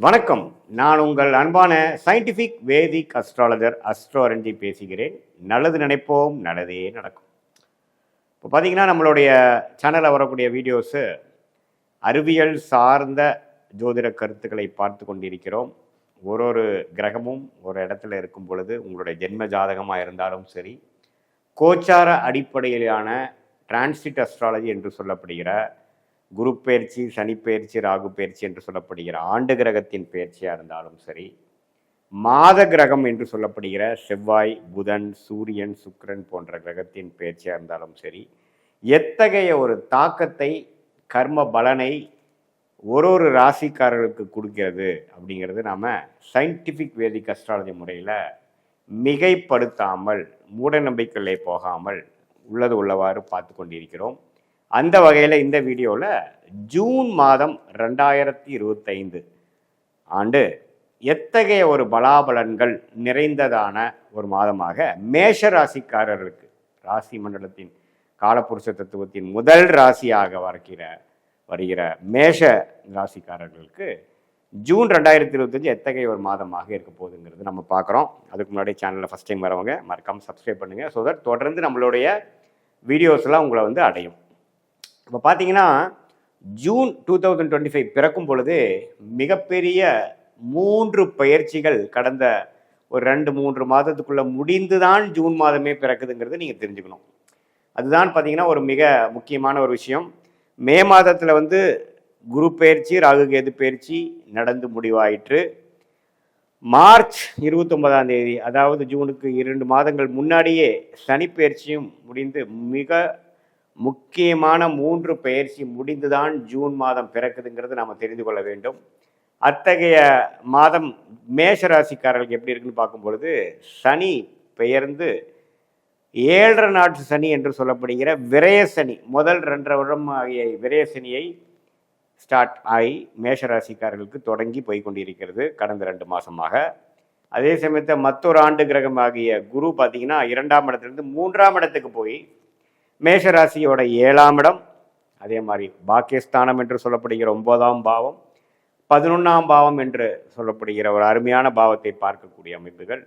வணக்கம். நான் உங்கள் அன்பான சயின்டிஃபிக் வேதிக் அஸ்ட்ராலஜர் அஸ்ட்ரோரஞ்சி பேசுகிறேன். நல்லது நினைப்போம், நல்லதே நடக்கும். இப்போ பார்த்தீங்கன்னா, நம்மளுடைய சேனலில் வரக்கூடிய வீடியோஸு அறிவியல் சார்ந்த ஜோதிட கருத்துக்களை பார்த்து கொண்டிருக்கிறோம். ஒரு கிரகமும் ஒரு இடத்துல இருக்கும் பொழுது உங்களுடைய ஜென்ம ஜாதகமாக இருந்தாலும் சரி, கோச்சார அடிப்படையிலான டிரான்சிட் அஸ்ட்ராலஜி என்று சொல்லப்படுகிற குரு பயிற்சி, சனி பயிற்சி, ராகு பயிற்சி என்று சொல்லப்படுகிற ஆண்டு கிரகத்தின் பயிற்சியாக இருந்தாலும் சரி, மாத கிரகம் என்று சொல்லப்படுகிற செவ்வாய், புதன், சூரியன், சுக்கிரன் போன்ற கிரகத்தின் பயிற்சியாக இருந்தாலும் சரி, எத்தகைய ஒரு தாக்கத்தை கர்ம பலனை ஒரு ராசிக்காரர்களுக்கு கொடுக்கிறது அப்படிங்கிறது நாம் சயின்டிஃபிக் வேதிக் அஸ்ட்ராலஜி முறையில் மிகைப்படுத்தாமல், மூட நம்பிக்கைகளே போகாமல் உள்ளது உள்ளவாறு பார்த்து கொண்டிருக்கிறோம். அந்த வகையில் இந்த வீடியோவில் ஜூன் மாதம் 2025 ஆண்டு எத்தகைய ஒரு பலாபலன்கள் நிறைந்ததான ஒரு மாதமாக மேஷ ராசிக்காரர்களுக்கு, ராசி மண்டலத்தின் காலப்புருஷ தத்துவத்தின் முதல் ராசியாக வருகிற மேஷ ராசிக்காரர்களுக்கு ஜூன் 2025 எத்தகைய ஒரு மாதமாக இருக்க போகுதுங்கிறது நம்ம பார்க்குறோம். அதுக்கு முன்னாடி சேனலில் ஃபஸ்ட் டைம் வரவங்க மறக்காமல் சப்ஸ்கிரைப் பண்ணுங்கள். ஸோ தட் தொடர்ந்து நம்மளுடைய வீடியோஸ்லாம் உங்களை அடையும். இப்போ பார்த்தீங்கன்னா, ஜூன் 2025 பிறக்கும் பொழுது மிகப்பெரிய 3 பயிற்சிகள் கடந்த ஒரு 2-3 மாதத்துக்குள்ளே முடிந்து தான் ஜூன் மாதமே பிறக்குதுங்கிறது நீங்கள் தெரிஞ்சுக்கணும். அதுதான் பார்த்தீங்கன்னா ஒரு மிக முக்கியமான ஒரு விஷயம். மே மாதத்தில் குரு பயிற்சி, ராகு கேது பயிற்சி நடந்து முடிவாயிற்று. மார்ச் 29ஆம் தேதி, அதாவது ஜூனுக்கு 2 மாதங்கள் முன்னாடியே சனி பயிற்சியும் முடிந்து மிக முக்கியமான 3 பயிற்சி முடிந்துதான் ஜூன் மாதம் பிறக்குதுங்கிறது நாம் தெரிந்து கொள்ள வேண்டும். அத்தகைய மாதம் மேஷ ராசிக்காரர்களுக்கு எப்படி இருக்குன்னு பார்க்கும் பொழுது, சனி பெயர்ந்து 7.5 நாட்டு சனி என்று சொல்லப்படுகிற விரய சனி, முதல் 2.5 வருடம் ஆகிய விரய சனியை ஸ்டார்ட் ஆகி மேஷ ராசிக்காரர்களுக்கு தொடங்கி போய்கொண்டிருக்கிறது கடந்த 2 மாதமாக. அதே சமயத்தில் மற்றொரு ஆண்டு கிரகம் ஆகிய குரு பார்த்தீங்கன்னா 2ஆம் இடத்துலேருந்து 3ஆம் இடத்துக்கு போய் மேஷராசியோட 7ஆம் இடம், அதே மாதிரி பாக்கியஸ்தானம் என்று சொல்லப்படுகிற 9ஆம் பாவம், 11ஆம் பாவம் என்று சொல்லப்படுகிற ஒரு அருமையான பாவத்தை பார்க்கக்கூடிய அமைப்புகள்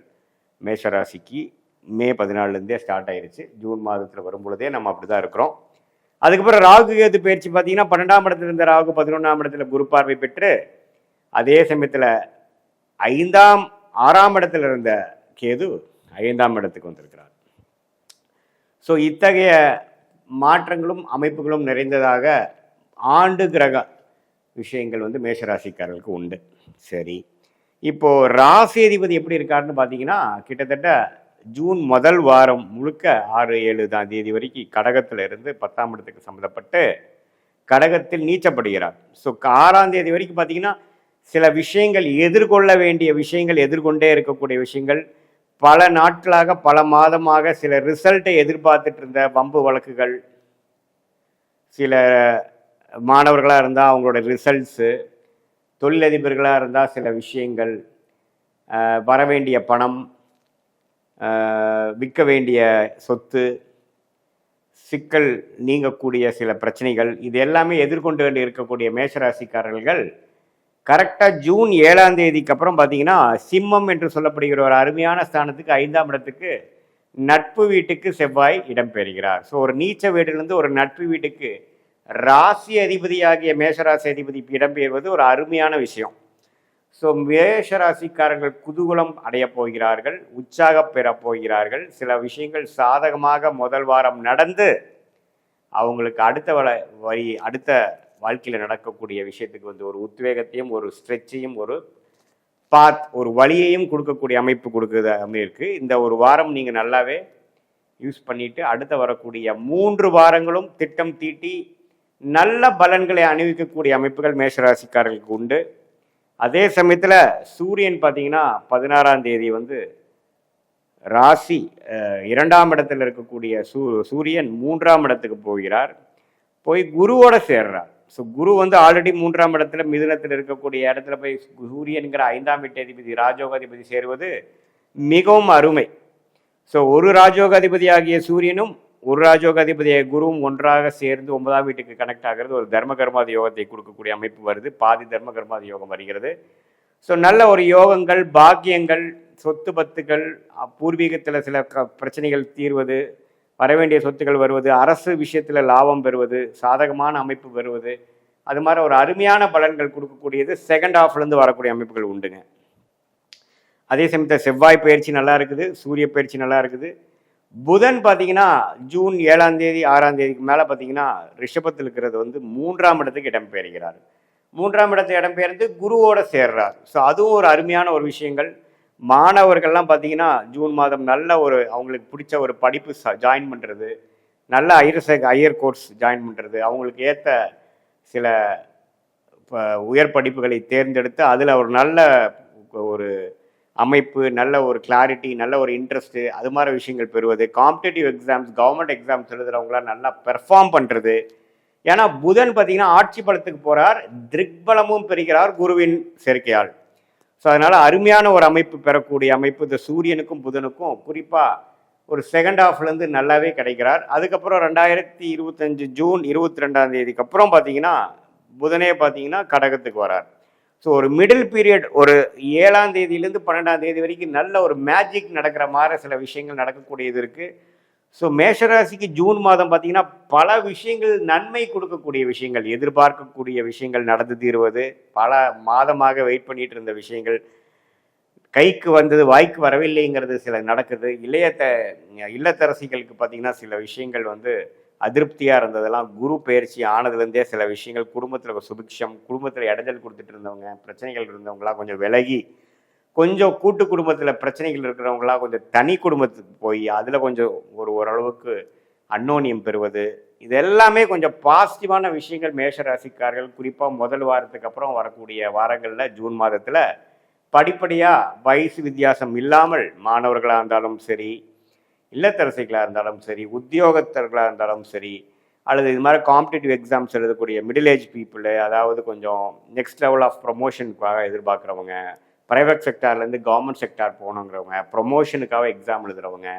மேஷராசிக்கு மே 14லேருந்தே ஸ்டார்ட் ஆயிடுச்சு. ஜூன் மாதத்தில் வரும்பொழுதே நம்ம அப்படி தான் இருக்கிறோம். அதுக்கப்புறம் ராகு கேது பயிற்சி பார்த்தீங்கன்னா 12ஆம் இடத்துல இருந்த ராகு 11ஆம் இடத்துல குரு பார்வை பெற்று, அதே சமயத்தில் 6ஆம் இடத்துல இருந்த கேது 5ஆம் இடத்துக்கு வந்திருக்கிறார். ஸோ இத்தகைய மாற்றங்களும் அமைப்புகளும் நிறைந்ததாக ஆண்டு கிரக விஷயங்கள் மேஷராசிக்காரர்களுக்கு உண்டு. சரி, இப்போது ராசி அதிபதி எப்படி இருக்காருன்னு பார்த்தீங்கன்னா, கிட்டத்தட்ட ஜூன் முதல் வாரம் முழுக்க 6-7 தேதி வரைக்கும் கடகத்தில் இருந்து 10ஆம் இடத்துக்கு சம்மந்தப்பட்டு கடகத்தில் நீச்சப்படுகிறார். ஸோ 6ஆம் தேதி வரைக்கும் பார்த்தீங்கன்னா சில விஷயங்கள் எதிர்கொள்ள வேண்டிய விஷயங்கள், எதிர்கொண்டே இருக்கக்கூடிய விஷயங்கள், பல நாட்களாக பல மாதமாக சில ரிசல்ட்டை எதிர்பார்த்துட்டு இருந்த வம்பு வழக்குகள், சில மாணவர்களாக இருந்தால் அவங்களோட ரிசல்ட்ஸு, தொழிலதிபர்களாக இருந்தால் சில விஷயங்கள், வர வேண்டிய பணம், விற்க வேண்டிய சொத்து, சிக்கல் நீங்கக்கூடிய சில பிரச்சனைகள், இது எல்லாமே எதிர்கொண்டு இருக்கக்கூடிய மேஷராசிக்காரர்கள் கரெக்டாக ஜூன் 7ஆம் தேதிக்கு அப்புறம் பார்த்தீங்கன்னா சிம்மம் என்று சொல்லப்படுகிற ஒரு அருமையான ஸ்தானத்துக்கு 5ஆம் இடத்துக்கு நட்பு வீட்டுக்கு செவ்வாய் இடம்பெறுகிறார். ஸோ ஒரு நீச்ச வீட்டிலிருந்து ஒரு நட்பு வீட்டுக்கு ராசி அதிபதியாகிய மேஷராசி அதிபதி இடம்பெறுவது ஒரு அருமையான விஷயம். ஸோ மேஷராசிக்காரர்கள் குதூகலம் அடையப் போகிறார்கள், உற்சாக பெறப் போகிறார்கள். சில விஷயங்கள் சாதகமாக முதல் வாரம் நடந்து அவங்களுக்கு அடுத்த வாழ்க்கையில் நடக்கக்கூடிய விஷயத்துக்கு ஒரு உத்வேகத்தையும், ஒரு ஸ்ட்ரெச்சையும், ஒரு ஒரு வழியையும் கொடுக்கக்கூடிய அமைப்பு இருக்கு. இந்த ஒரு வாரம் நீங்கள் நல்லாவே யூஸ் பண்ணிட்டு அடுத்த வரக்கூடிய 3 வாரங்களும் திட்டம் தீட்டி நல்ல பலன்களை அணிவிக்கக்கூடிய அமைப்புகள் மேஷராசிக்காரர்களுக்கு உண்டு. அதே சமயத்தில் சூரியன் பார்த்தீங்கன்னா 16ஆம் தேதி ராசி 2ஆம் இடத்துல இருக்கக்கூடிய சூரியன் 3ஆம் இடத்துக்கு போகிறார். போய் குருவோட சேர்றார். ஸோ குரு ஆல்ரெடி 3ஆம் இடத்துல மிதுனத்தில் இருக்கக்கூடிய இடத்துல போய் சூரியன்கிற 5ஆம் வீட்டதிபதி ராஜோகாதிபதி சேருவது மிகவும் அருமை. ஸோ ஒரு ராஜோகாதிபதியாகிய சூரியனும் ஒரு ராஜோகாதிபதியாகிய குருவும் ஒன்றாக சேர்ந்து 9ஆம் வீட்டுக்கு கனெக்ட் ஆகிறது ஒரு தர்ம கர்மாதி யோகத்தை கொடுக்கக்கூடிய அமைப்பு வருது. பாதி தர்ம கர்மாதி யோகம் வருகிறது. ஸோ நல்ல ஒரு யோகங்கள், பாக்கியங்கள், சொத்து பத்துகள், பூர்வீகத்தில் சில பிரச்சனைகள் தீர்வது, வரவேண்டிய சொத்துக்கள் வருவது, அரசு விஷயத்தில் லாபம் பெறுவது, சாதகமான அமைப்பு பெறுவது, அது மாதிரி ஒரு அருமையான பலன்கள் கொடுக்கக்கூடியது செகண்ட் ஹாஃப்லேருந்து வரக்கூடிய அமைப்புகள் உண்டுங்க. அதே சமயத்தில் செவ்வாய் பயிற்சி நல்லா இருக்குது, சூரிய பயிற்சி நல்லா இருக்குது. புதன் பார்த்தீங்கன்னா ஜூன் 7ஆம் தேதி 6ஆம் தேதிக்கு மேலே பார்த்தீங்கன்னா ரிஷபத்தில் இருக்கிறது வந்து 3ஆம் இடத்துக்கு இடம்பெயர்கிறார். 3ஆம் இடத்தை இடம்பெயர்ந்து குருவோட சேர்றார். ஸோ அதுவும் ஒரு அருமையான ஒரு விஷயங்கள். மாணவர்கள்லாம் பார்த்தீங்கன்னா ஜூன் மாதம் நல்ல ஒரு அவங்களுக்கு பிடிச்ச ஒரு படிப்பு ஜாயின் பண்ணுறது, நல்ல ஹையர் கோர்ஸ் ஜாயின் பண்ணுறது, அவங்களுக்கு ஏற்ற சில உயர் படிப்புகளை தேர்ந்தெடுத்து அதில் ஒரு நல்ல ஒரு அமைப்பு, நல்ல ஒரு கிளாரிட்டி, நல்ல ஒரு இன்ட்ரெஸ்ட்டு, அது மாதிரி விஷயங்கள் பெறுவது, காம்படேட்டிவ் எக்ஸாம்ஸ், கவர்மெண்ட் எக்ஸாம்ஸ் எழுதுகிறவங்களாம் நல்லா பெர்ஃபார்ம் பண்ணுறது. ஏன்னா புதன் பார்த்தீங்கன்னா ஆட்சி பலத்துக்கு போகிறார், திக்பலமும் பெறுகிறார் குருவின் சேர்க்கையால். ஸோ அதனால் அருமையான ஒரு அமைப்பு பெறக்கூடிய அமைப்பு இந்த சூரியனுக்கும் புதனுக்கும் குறிப்பாக ஒரு செகண்ட் ஹாஃப்லேருந்து நல்லாவே கிடைக்கிறார். அதுக்கப்புறம் 2025 ஜூன் 22ஆம் தேதிக்கு அப்புறம் பார்த்தீங்கன்னா புதனே பார்த்தீங்கன்னா கடகத்துக்கு வரார். ஸோ ஒரு மிடில் பீரியட் ஒரு 7ஆம் தேதியிலேருந்து 12ஆம் தேதி வரைக்கும் நல்ல ஒரு மேஜிக் நடக்கிற மாதிரி சில விஷயங்கள் நடக்கக்கூடியது இருக்குது. ஸோ மேஷராசிக்கு ஜூன் மாதம் பார்த்தீங்கன்னா பல விஷயங்கள் நன்மை கொடுக்கக்கூடிய விஷயங்கள், எதிர்பார்க்கக்கூடிய விஷயங்கள் நடந்து தீர்வது, பல மாதமாக வெயிட் பண்ணிட்டு இருந்த விஷயங்கள் கைக்கு வந்தது வாய்க்கு வரவில்லைங்கிறது சில நடக்குது. இல்லத்தரசிகளுக்கு பார்த்தீங்கன்னா சில விஷயங்கள் வந்து அதிருப்தியாக இருந்ததெல்லாம் குரு பயிற்சி ஆனதுலேருந்தே சில விஷயங்கள் குடும்பத்தில் சுபிக்ஷம், குடும்பத்தில் இடைஞ்சல் கொடுத்துட்டு இருந்தவங்க, பிரச்சனைகள் இருந்தவங்களாம் கொஞ்சம் விலகி, கொஞ்சம் கூட்டு குடும்பத்தில் பிரச்சனைகள் இருக்கிறவங்களாம் கொஞ்சம் தனி குடும்பத்துக்கு போய் அதில் கொஞ்சம் ஓரளவுக்கு அன்னோனியம் பெறுவது, இது எல்லாமே கொஞ்சம் பாசிட்டிவான விஷயங்கள் மேஷராசிக்காரர்கள் குறிப்பாக முதல் வாரத்துக்கு அப்புறம் வரக்கூடிய வாரங்களில் ஜூன் மாதத்தில் படிப்படியாக வயசு வித்தியாசம் இல்லாமல் மாணவர்களாக இருந்தாலும் சரி, இல்லத்தரசிகளாக இருந்தாலும் சரி, உத்தியோகத்தர்களாக இருந்தாலும் சரி, அல்லது இது மாதிரி காம்படிட்டிவ் எக்ஸாம்ஸ் எழுதக்கூடிய மிடில் ஏஜ் பீப்புளு, அதாவது கொஞ்சம் நெக்ஸ்ட் லெவல் ஆஃப் ப்ரொமோஷனுக்காக எதிர்பார்க்குறவங்க, ப்ரைவேட் செக்டார்லேருந்து கவர்மெண்ட் செக்டார் போகணுங்கிறவங்க, ப்ரொமோஷனுக்காக எக்ஸாம் எழுதுகிறவங்க,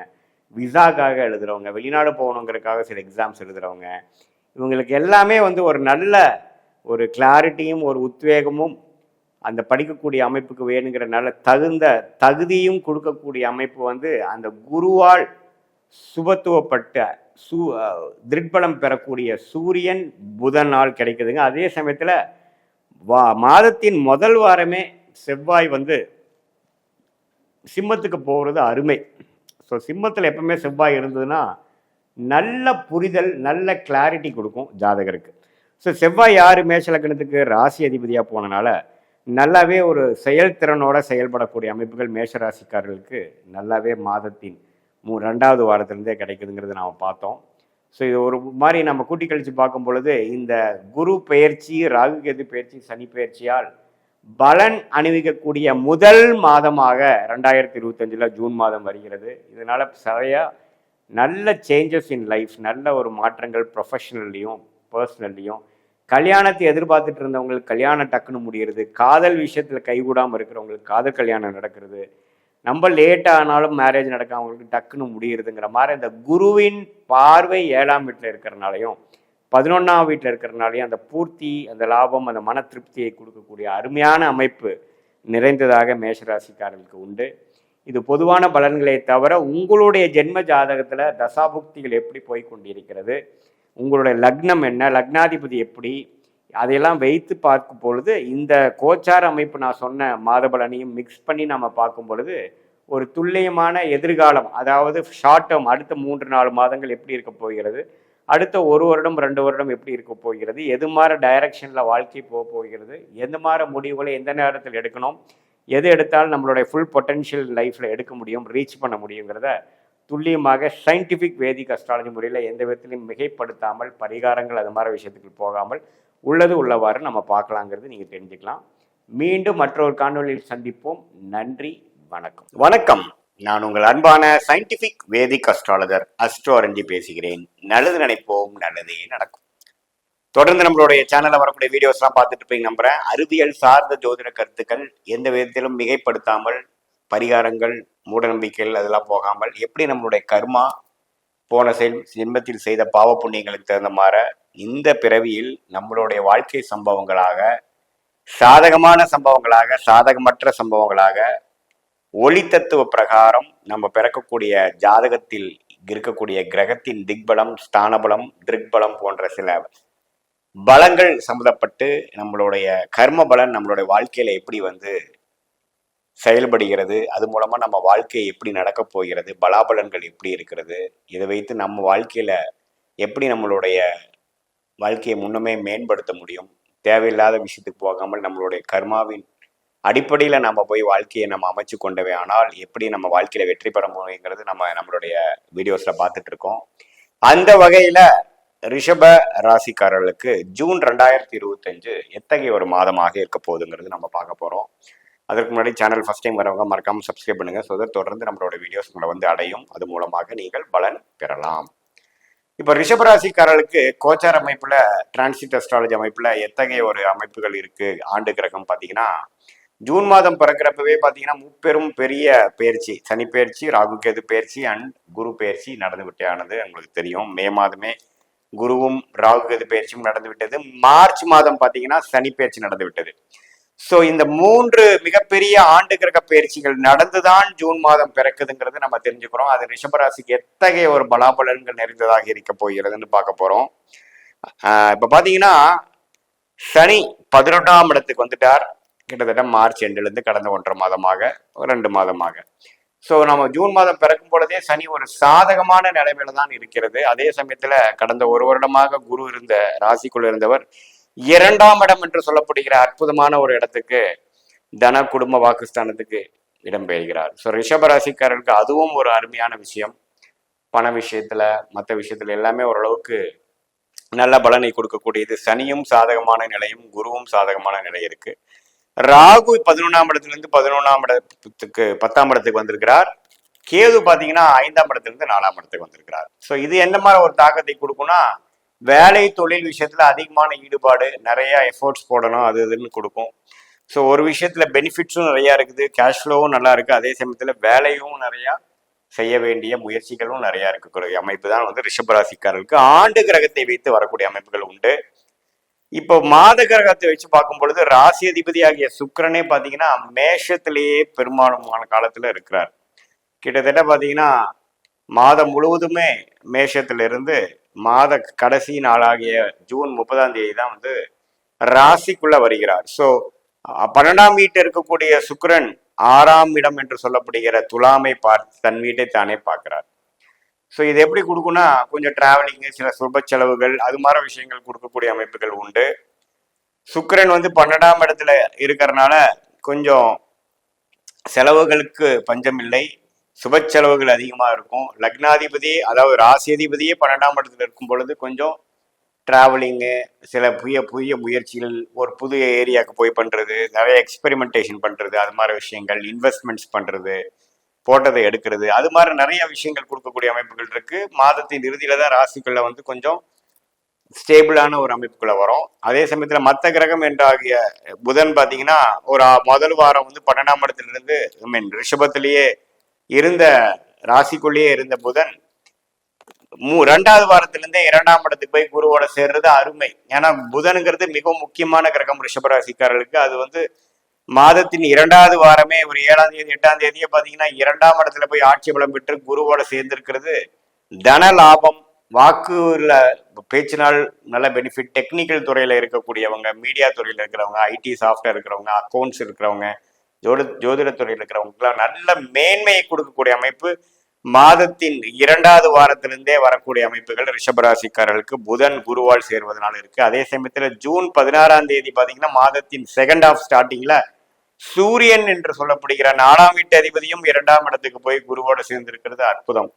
விசாக்காக எழுதுகிறவங்க, வெளிநாடு போகணுங்கிறதுக்காக சில எக்ஸாம்ஸ் எழுதுகிறவங்க, இவங்களுக்கு எல்லாமே வந்து ஒரு நல்ல ஒரு கிளாரிட்டியும் ஒரு உத்வேகமும் அந்த படிக்கக்கூடிய அமைப்புக்கு வேணுங்கிற நல்ல தகுதியும் கொடுக்கக்கூடிய அமைப்பு வந்து அந்த குருவால் சுபத்துவப்பட்ட திருட்பலம் பெறக்கூடிய சூரியன் புதனால் கிடைக்குதுங்க. அதே சமயத்தில் மாதத்தின் முதல் வாரமே செவ்வாய் வந்து சிம்மத்துக்கு போகிறது அருமை. ஸோ சிம்மத்தில் எப்பவுமே செவ்வாய் இருந்ததுன்னா நல்ல புரிதல், நல்ல கிளாரிட்டி கொடுக்கும் ஜாதகருக்கு. ஸோ செவ்வாய் யார் மேஷலக்கணத்துக்கு ராசி அதிபதியாக போனனால நல்லாவே ஒரு செயல்திறனோட செயல்படக்கூடிய அமைப்புகள் மேஷராசிக்காரர்களுக்கு நல்லாவே மாதத்தின் 2வது வாரத்திலேருந்தே கிடைக்குதுங்கிறது நாம் பார்த்தோம். ஸோ இது ஒரு மாதிரி நம்ம கூட்டி கழித்து பார்க்கும் பொழுது இந்த குரு பெயர்ச்சி, ராகு கேது பெயர்ச்சி, சனி பெயர்ச்சியால் பலன் அணிவிக்கக்கூடிய முதல் மாதமாக 2025 ஜூன் மாதம் வருகிறது. இதனால் சரியாக நல்ல சேஞ்சஸ் இன் லைஃப், நல்ல ஒரு மாற்றங்கள் ப்ரொஃபஷனல்லையும் பர்சனல்லையும், கல்யாணத்தை எதிர்பார்த்துட்டு இருந்தவங்களுக்கு கல்யாணம் டக்குன்னு முடிகிறது, காதல் விஷயத்தில் கைகூடாமல் இருக்கிறவங்களுக்கு காதல் கல்யாணம் நடக்கிறது, நம்ம லேட்டாக ஆனாலும் மேரேஜ் நடக்க அவங்களுக்கு டக்குன்னு முடியுறதுங்கிற மாதிரி இந்த குருவின் பார்வை 7ஆம் வீட்டில் இருக்கிறனாலையும் 11ஆம் வீட்டில் இருக்கிறனாலையும் அந்த பூர்த்தி, அந்த லாபம், அந்த மன திருப்தியை கொடுக்கக்கூடிய அருமையான அமைப்பு நிறைந்ததாக மேஷராசிக்காரர்களுக்கு உண்டு. இது பொதுவான பலன்களை தவிர உங்களுடைய ஜென்ம ஜாதகத்தில் தசாபுக்திகள் எப்படி போய் கொண்டிருக்கிறது, உங்களுடைய லக்னம் என்ன, லக்னாதிபதி எப்படி, அதையெல்லாம் வைத்து பார்க்கும் பொழுது இந்த கோச்சார அமைப்பு நான் சொன்ன மாத பலனையும் மிக்ஸ் பண்ணி நம்ம பார்க்கும் பொழுது ஒரு துல்லியமான எதிர்காலம், அதாவது ஷார்ட் டேர்ம் அடுத்த 3-4 மாதங்கள் எப்படி இருக்க போகிறது, அடுத்த 1 வருடம் 2 வருடம் எப்படி இருக்க போகிறது, எது மாதிரி டைரக்ஷனில் வாழ்க்கை போக போகிறது, எந்த மாதிரி முடிவுகளை எந்த நேரத்தில் எடுக்கணும், எது எடுத்தாலும் நம்மளுடைய ஃபுல் பொட்டென்ஷியல் லைஃப்பில் எடுக்க முடியும், ரீச் பண்ண முடியுங்கிறத துல்லியமாக சயின்டிஃபிக் வேதிக் அஸ்ட்ராலஜி முறையில் எந்த விதத்திலையும் மிகைப்படுத்தாமல், பரிகாரங்கள் அது மாதிரி விஷயத்துக்கு போகாமல் உள்ளது உள்ளவாறு நம்ம பார்க்கலாங்கிறது நீங்கள் தெரிஞ்சுக்கலாம். மீண்டும் மற்றொரு காணொலியில் சந்திப்போம். நன்றி, வணக்கம். வணக்கம், நான் உங்கள் அன்பான சயின்டிஃபிக் வேதிக் அஸ்ட்ராலஜர் அஸ்ட்ரோரஞ்சி பேசுகிறேன். நல்லது நினைப்போம், நல்லதே நடக்கும். தொடர்ந்து நம்மளுடைய சேனலில் வரக்கூடிய வீடியோஸ்லாம் பார்த்துட்டு இருப்பீங்க நம்புறேன். அறிவியல் சார்ந்த ஜோதிட கருத்துக்கள் எந்த விதத்திலும் மிகைப்படுத்தாமல், பரிகாரங்கள், மூட நம்பிக்கைகள் அதெல்லாம் போகாமல், எப்படி நம்மளுடைய கர்மா போன ஜென்மத்தில் செய்த பாவ புண்ணியங்களுக்கு தகுந்த மாதிரி இந்த பிறவியில் நம்மளுடைய வாழ்க்கை சம்பவங்களாக சாதகமான சம்பவங்களாக சாதகமற்ற சம்பவங்களாக ஒளி தத்துவ பிரகாரம் நம்ம பிறக்கக்கூடிய ஜாதகத்தில் இருக்கக்கூடிய கிரகத்தின் திக்பலம், ஸ்தானபலம், திருக்பலம் போன்ற சில பலங்கள் சம்மந்தப்பட்டு நம்மளுடைய கர்ம பலன் நம்மளுடைய வாழ்க்கையில எப்படி செயல்படுகிறது, அது மூலமா நம்ம வாழ்க்கை எப்படி நடக்க போகிறது, பலாபலன்கள் எப்படி இருக்கிறது, இதை வைத்து நம்ம வாழ்க்கையில எப்படி நம்மளுடைய வாழ்க்கையை முன்னமே மேம்படுத்த முடியும், தேவையில்லாத விஷயத்துக்கு போகாமல் நம்மளுடைய கர்மாவின் அடிப்படையில் நம்ம போய் வாழ்க்கையை நம்ம அமைச்சு கொண்டவே ஆனால் எப்படி நம்ம வாழ்க்கையில வெற்றி பெற முடியுங்கிறது நம்மளுடைய வீடியோஸ்ல பார்த்துட்டு இருக்கோம். அந்த வகையில ரிஷப ராசிக்காரர்களுக்கு ஜூன் 2025 எத்தகைய ஒரு மாதமாக இருக்க போகுதுங்கிறது நம்ம பார்க்க போறோம். அதற்கு முன்னாடி சேனல் ஃபர்ஸ்ட் டைம் வரவங்க மறக்காம சப்ஸ்கிரைப் பண்ணுங்க. ஸோ தொடர்ந்து நம்மளோட வீடியோஸ் உங்களை அடையும். அது மூலமாக நீங்கள் பலன் பெறலாம். இப்போ ரிஷபராசிக்காரர்களுக்கு கோச்சார் அமைப்புல, டிரான்சிட் அஸ்ட்ராலஜி அமைப்புல எத்தகைய ஒரு அமைப்புகள் இருக்கு ஆண்டு கிரகம் பார்த்தீங்கன்னா, ஜூன் மாதம் பிறக்கிறப்பவே பார்த்தீங்கன்னா முப்பெரும் பெரிய பயிற்சி, சனி பயிற்சி, ராகு கேது பயிற்சி அண்ட் குரு பயிற்சி நடந்து விட்டானது உங்களுக்கு தெரியும். மே மாதமே குருவும் ராகு கேது பயிற்சியும் நடந்து விட்டது. மார்ச் மாதம் பார்த்தீங்கன்னா சனி பயிற்சி நடந்து விட்டது. ஸோ இந்த 3 மிகப்பெரிய ஆண்டு கிரக பயிற்சிகள் நடந்துதான் ஜூன் மாதம் பிறக்குதுங்கிறது நம்ம தெரிஞ்சுக்கிறோம். அது ரிஷபராசிக்கு எத்தகைய ஒரு பலாபலன்கள் நிறைந்ததாக இருக்க போகிறதுன்னு பார்க்க போறோம். இப்ப பாத்தீங்கன்னா சனி 11ஆம் இடத்துக்கு வந்துட்டார். கிட்டத்தட்ட மார்ச் எண்டிலிருந்து கடந்த 1.5 மாதமாக 2 மாதமாக. ஸோ நம்ம ஜூன் மாதம் பிறக்கும் பொழுதே சனி ஒரு சாதகமான நிலைமையில தான் இருக்கிறது. அதே சமயத்துல கடந்த 1 வருடமாக குரு இருந்த ராசிக்குள்ள இருந்தவர் 2ஆம் இடம் என்று சொல்லப்படுகிற அற்புதமான ஒரு இடத்துக்கு, தன குடும்ப வாக்குஸ்தானத்துக்கு இடம்பெறுகிறார். ஸோ ரிஷபராசிக்காரருக்கு அதுவும் ஒரு அருமையான விஷயம். பண விஷயத்துல, மற்ற விஷயத்துல எல்லாமே ஓரளவுக்கு நல்ல பலனை கொடுக்கக்கூடியது. சனியும் சாதகமான நிலையும், குருவும் சாதகமான நிலை இருக்கு. ராகு 11ஆம் இடத்துல இருந்து 11ஆம் இடத்துக்கு 10ஆம் இடத்துக்கு வந்திருக்கிறார். கேது பாத்தீங்கன்னா 5ஆம் இடத்துல இருந்து 4ஆம் இடத்துக்கு வந்திருக்கிறார். ஸோ இது என்ன மாதிரி ஒரு தாக்கத்தை கொடுக்கும்னா, வேலை தொழில் விஷயத்துல அதிகமான ஈடுபாடு, நிறைய எஃபோர்ட்ஸ் போடணும், அது இதுன்னு கொடுக்கும். ஸோ ஒரு விஷயத்துல பெனிஃபிட்ஸும் நிறைய இருக்குது, கேஷ் ஃப்ளோவும் நல்லா இருக்கு. அதே சமயத்துல வேலையும் நிறைய செய்ய வேண்டிய முயற்சிகளும் நிறைய இருக்கக்கூடிய அமைப்பு தான் ரிஷபராசிக்காரர்களுக்கு ஆண்டு கிரகத்தை வைத்து வரக்கூடிய அமைப்புகள் உண்டு. இப்போ மாத கிரகத்தை வச்சு பார்க்கும் பொழுது ராசி அதிபதி ஆகிய சுக்கிரனே பாத்தீங்கன்னா மேஷத்திலேயே பெரும்பாலான காலத்துல இருக்கிறார். கிட்டத்தட்ட பாத்தீங்கன்னா மாதம் முழுவதுமே மேஷத்திலிருந்து மாத கடைசி நாளாகிய ஜூன் 30ஆம் தேதி தான் ராசிக்குள்ள வருகிறார். ஸோ 12ஆம் வீட்டில் இருக்கக்கூடிய சுக்கிரன் 6ஆம் இடம் என்று சொல்லப்படுகிற துலாமை பார்த்து தன் வீட்டை தானே பார்க்கிறார். ஸோ இது எப்படி கொடுக்குன்னா, கொஞ்சம் டிராவலிங்கு, சில சுப செலவுகள், அது மாதிரி விஷயங்கள் கொடுக்கக்கூடிய அமைப்புகள் உண்டு. சுக்கிரன் 12ஆம் இடத்துல இருக்கிறதுனால கொஞ்சம் செலவுகளுக்கு பஞ்சம் இல்லை, சுப செலவுகள் அதிகமா இருக்கும். லக்னாதிபதி, அதாவது ராசி அதிபதியே 12ஆம் இடத்துல இருக்கும் பொழுது கொஞ்சம் டிராவலிங்கு, சில புதிய முயற்சிகள், ஒரு புது ஏரியாவுக்கு போய் பண்றது, நிறைய எக்ஸ்பெரிமெண்டேஷன் பண்றது, அது மாதிரி விஷயங்கள், இன்வெஸ்ட்மெண்ட்ஸ் பண்றது, போட்டதை எடுக்கிறது, அது மாதிரி நிறைய விஷயங்கள் கொடுக்கக்கூடிய அமைப்புகள் இருக்கு. மாதத்தின் இறுதியில தான் ராசிக்குள்ள கொஞ்சம் ஸ்டேபிளான ஒரு அமைப்புக்குள்ள வரும். அதே சமயத்துல மற்ற கிரகம் என்றாகிய புதன் பாத்தீங்கன்னா ஒரு முதல் வாரம் 12ஆம் இடத்துல இருந்து ரிஷபத்திலேயே இருந்த, ராசிக்குள்ளேயே இருந்த புதன் 2வது வாரத்திலிருந்தே 2ஆம் இடத்துக்கு போய் குருவோட சேர்றது அருமை. ஏன்னா புதனுங்கிறது மிகவும் முக்கியமான கிரகம் ரிஷபராசிக்காரர்களுக்கு. அது மாதத்தின் 2வது வாரமே ஒரு 7ஆம் தேதி 8ஆம் தேதியே பாத்தீங்கன்னா 2ஆம் இடத்துல போய் ஆட்சி பலம் பெற்று குருவோட சேர்ந்திருக்கிறது தன லாபம், வாக்குல பேச்சினால் நல்ல பெனிஃபிட். டெக்னிக்கல் துறையில இருக்கக்கூடியவங்க, மீடியா துறையில இருக்கிறவங்க, ஐடி சாஃப்ட்வேர் இருக்கிறவங்க, அக்கௌண்ட்ஸ் இருக்கிறவங்க, ஜோதிட துறையில் இருக்கிறவங்களுக்குலாம் நல்ல மேன்மையை கொடுக்கக்கூடிய அமைப்பு மாதத்தின் 2வது வாரத்திலிருந்தே வரக்கூடிய அமைப்புகள் ரிஷபராசிக்காரர்களுக்கு புதன் குருவால் சேர்வதனால இருக்கு. அதே சமயத்துல ஜூன் 16ஆம் தேதி பாத்தீங்கன்னா மாதத்தின் செகண்ட் ஆஃப் ஸ்டார்டிங்ல சூரியன் என்று சொல்லப்படுகிற 4ஆம் வீட்டு அதிபதியும் 2ஆம் இடத்துக்கு போய் குருவோட சேர்ந்திருக்கிறது அற்புதம்.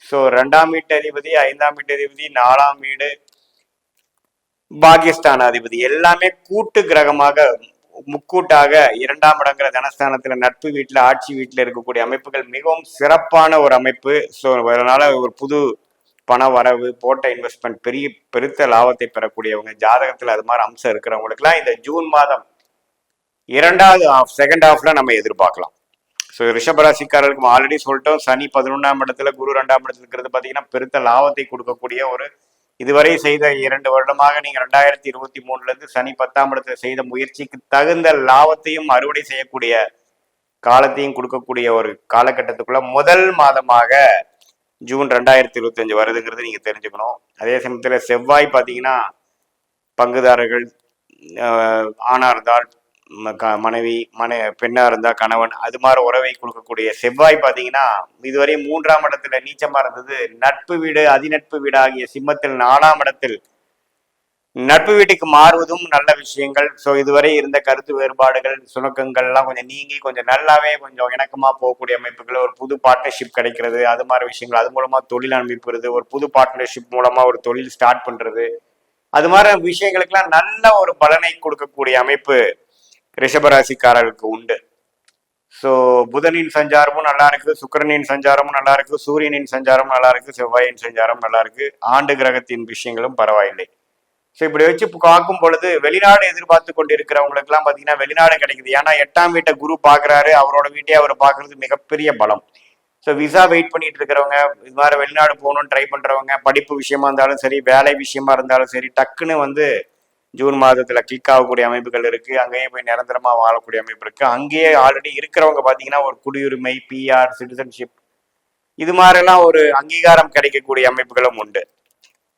ஸோ 2ஆம் வீட்டு அதிபதி, 5ஆம் வீட்டு அதிபதி, 4ஆம் வீடு, பாகிஸ்தான் அதிபதி எல்லாமே கூட்டு கிரகமாக, முக்கூட்டாக 2ஆம் இடங்கிற தனஸ்தானத்துல நட்பு வீட்டுல, ஆட்சி வீட்டுல இருக்கக்கூடிய அமைப்புகள் மிகவும் சிறப்பான ஒரு அமைப்பு. ஸோ அதனால ஒரு புது பண வரவு, போட்ட இன்வெஸ்ட்மெண்ட் பெருத்த லாபத்தை பெறக்கூடியவங்க, ஜாதகத்துல அது மாதிரி அம்சம் இருக்கிறவங்களுக்குலாம் இந்த ஜூன் மாதம் 2வது செகண்ட் ஹாஃப்ல நம்ம எதிர்பார்க்கலாம். ஸோ ரிஷபராசிக்காரர்களுக்கு ஆல்ரெடி சொல்லிட்டோம், சனி 11ஆம் இடத்துல, குரு 2ஆம் இடத்துல இருக்கிறது பார்த்தீங்கன்னா பெருத்த லாபத்தை கொடுக்கக்கூடிய ஒரு இதுவரை செய்த 2 வருடமாக நீங்க 2023 சனி 10ஆம் இடத்துல செய்த முயற்சிக்கு தகுந்த லாபத்தையும் அறுவடை செய்யக்கூடிய காலத்தையும் கொடுக்கக்கூடிய ஒரு காலகட்டத்துக்குள்ள முதல் மாதமாக ஜூன் 2025 வருதுங்கிறது நீங்க தெரிஞ்சுக்கணும். அதே சமயத்தில் செவ்வாய் பார்த்தீங்கன்னா பங்குதாரர்கள் ஆணா இருந்தால் மனைவி பெண்ணா இருந்தா கணவன், அது மாதிரி உறவை கொடுக்கக்கூடிய செவ்வாய் பார்த்தீங்கன்னா இதுவரை 3ஆம் இடத்துல நீச்சமா இருந்தது. நட்பு வீடு அதிநட்பு வீடு ஆகிய சிம்மத்தில் 4ஆம் இடத்தில் நட்பு வீட்டுக்கு மாறுவதும் நல்ல விஷயங்கள். ஸோ இதுவரை இருந்த கருத்து வேறுபாடுகள் சுணக்கங்கள்லாம் கொஞ்சம் நீங்கி கொஞ்சம் நல்லாவே கொஞ்சம் இணக்கமா போகக்கூடிய அமைப்புகள், ஒரு புது பார்ட்னர்ஷிப் கிடைக்கிறது, அது மாதிரி விஷயங்கள். அது மூலமா தொழில் அமைப்புறது, ஒரு புது பார்ட்னர்ஷிப் மூலமா ஒரு தொழில் ஸ்டார்ட் பண்றது, அது மாதிரி விஷயங்களுக்கெல்லாம் நல்ல ஒரு பலனை கொடுக்கக்கூடிய அமைப்பு ரிஷபராசிக்காரர்களுக்கு உண்டு. ஸோ புதனின் சஞ்சாரமும் நல்லா இருக்கு, சுக்கிரனின் சஞ்சாரமும் நல்லா இருக்கு, சூரியனின் சஞ்சாரமும் நல்லா இருக்கு, செவ்வாயின் சஞ்சாரம் நல்லா இருக்கு, ஆண்டு கிரகத்தின் விஷயங்களும் பரவாயில்லை. ஸோ இப்படி வச்சு பார்க்கும் பொழுது வெளிநாடு எதிர்பார்த்து கொண்டு இருக்கிறவங்களுக்கு எல்லாம் பார்த்தீங்கன்னா வெளிநாடு கிடைக்குது. ஏன்னா 8ஆம் வீட்டை குரு பார்க்குறாரு, அவரோட வீட்டையே அவர் பார்க்கறது மிகப்பெரிய பலம். ஸோ விசா வெயிட் பண்ணிட்டு இருக்கிறவங்க, இது மாதிரி வெளிநாடு போகணும்னு ட்ரை பண்றவங்க, படிப்பு விஷயமா இருந்தாலும் சரி, வேலை விஷயமா இருந்தாலும் சரி, டக்குன்னு வந்து ஜூன் மாதத்துல கிளிக் ஆகக்கூடிய அமைப்புகள் இருக்கு. அங்கேயே போய் நிரந்தரமா வாழக்கூடிய அமைப்பு இருக்கு. அங்கேயே ஆல்ரெடி இருக்கிறவங்க பார்த்தீங்கன்னா ஒரு குடியுரிமை, பிஆர், சிட்டிசன்ஷிப், இது மாதிரிலாம் ஒரு அங்கீகாரம் கிடைக்கக்கூடிய அமைப்புகளும் உண்டு.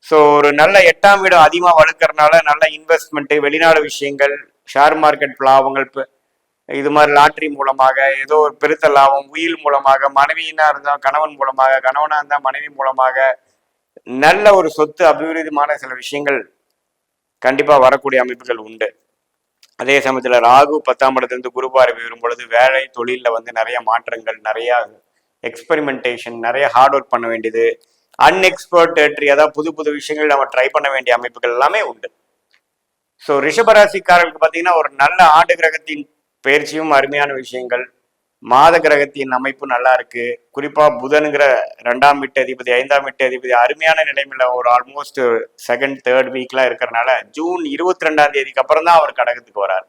ஸோ ஒரு நல்ல 8ஆம் வீடு அதிகமாக வளர்க்கறதுனால நல்ல இன்வெஸ்ட்மெண்ட், வெளிநாடு விஷயங்கள், ஷேர் மார்க்கெட் லாபங்கள், இது மாதிரி லாட்ரி மூலமாக ஏதோ ஒரு பெருத்த லாபம், உயில் மூலமாக, மனைவியினா இருந்தால் கணவன் மூலமாக, கணவனா இருந்தால் மனைவி மூலமாக நல்ல ஒரு சொத்து அபிவிருத்திமான சில விஷயங்கள் கண்டிப்பா வரக்கூடிய அமைப்புகள் உண்டு. அதே சமயத்தில் ராகு 10ஆம் இடத்திலிருந்து குரு பார்வை வரும் பொழுது வேலை தொழிலில் வந்து நிறைய மாற்றங்கள், நிறைய எக்ஸ்பெரிமெண்டேஷன், நிறைய ஹார்ட் ஒர்க் பண்ண வேண்டியது, அன்எக்ஸ்பர்ட் டெரிட்டரி, அதாவது புது புது விஷயங்கள் நம்ம ட்ரை பண்ண வேண்டிய அமைப்புகள் எல்லாமே உண்டு. ஸோ ரிஷபராசிக்காரர்களுக்கு பார்த்தீங்கன்னா ஒரு நல்ல ஆண்டு கிரகத்தின் பயிற்சியும் அருமையான விஷயங்கள், மாத கிரகத்தின் அமைப்பு நல்லா இருக்கு. குறிப்பா புதனுங்கிற 2ஆம் வீட்டு அதிபதி 5ஆம் வீட்டு அதிபதி அருமையான நிலைமையில ஒரு ஆல்மோஸ்ட் செகண்ட் தேர்ட் வீக்லாம் இருக்கிறனால ஜூன் 22ஆம் தேதிக்கு அப்புறம் தான் அவர் கடகத்துக்கு வரார்.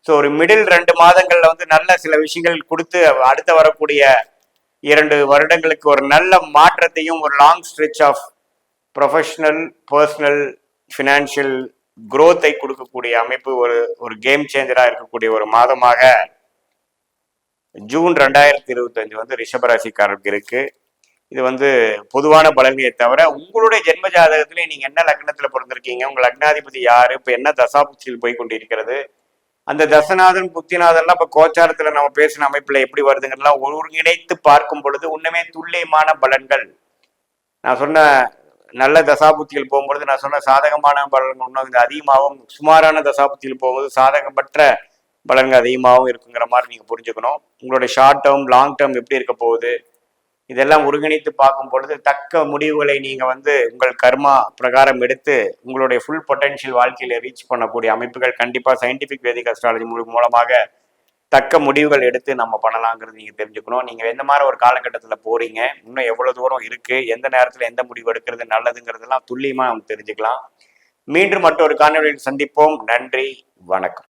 ஸோ ஒரு மிடில் 2 மாதங்கள்ல வந்து நல்ல சில விஷயங்கள் கொடுத்து அடுத்த வரக்கூடிய 2 வருடங்களுக்கு ஒரு நல்ல மாற்றத்தையும் ஒரு long stretch of professional, personal, financial குரோத்தை கொடுக்கக்கூடிய அமைப்பு, ஒரு கேம் சேஞ்சரா இருக்கக்கூடிய ஒரு மாதமாக ஜூன் 2025 வந்து ரிஷபராசிக்காரருக்கு இருக்கு. இது வந்து பொதுவான பலன்களை தவிர உங்களுடைய ஜென்ம ஜாதகத்திலே நீங்க என்ன லக்னத்துல பிறந்திருக்கீங்க, உங்க லக்னாதிபதி யாரு, இப்ப என்ன தசாபுத்தியில் போய் கொண்டிருக்கிறது, அந்த தசநாதன் புத்திநாதன்லாம் இப்ப கோச்சாரத்துல நம்ம பேசின அமைப்புல எப்படி வருதுங்கிறதுலாம் ஒருங்கிணைத்து பார்க்கும் பொழுது உண்மையே துல்லியமான பலன்கள். நான் சொன்ன நல்ல தசாபுத்தியில் போகும்பொழுது நான் சொன்ன சாதகமான பலன்கள் இன்னும் அதிகமாகவும், சுமாரான தசாபுத்தியில் போகும்போது சாதகமற்ற பலன்கள் அதிகமாகவும் இருக்குங்கிற மாதிரி நீங்க புரிஞ்சுக்கணும். உங்களுடைய ஷார்ட் டேர்ம் லாங் டேர்ம் எப்படி இருக்க போகுது, இதெல்லாம் ஒருங்கிணைத்து பார்க்கும் பொழுது தக்க முடிவுகளை நீங்க வந்து உங்கள் கர்மா பிரகாரம் எடுத்து உங்களுடைய ஃபுல் பொட்டன்ஷியல் வாழ்க்கையில ரீச் பண்ணக்கூடிய அமைப்புகள் கண்டிப்பா சயின்டிபிக் வேதிக் அஸ்ட்ராலஜி மூலமாக தக்க முடிவுகள் எடுத்து நம்ம பண்ணலாங்கிறது நீங்க தெரிஞ்சுக்கணும். நீங்க எந்த மாதிரி ஒரு காலகட்டத்துல போறீங்க, இன்னும் எவ்வளவு தூரம் இருக்கு, எந்த நேரத்துல எந்த முடிவு எடுக்கிறது நல்லதுங்கிறதெல்லாம் துல்லியமா நம்ம தெரிஞ்சுக்கலாம். மீண்டும் மற்றொரு காணொலியில் சந்திப்போம். நன்றி, வணக்கம்.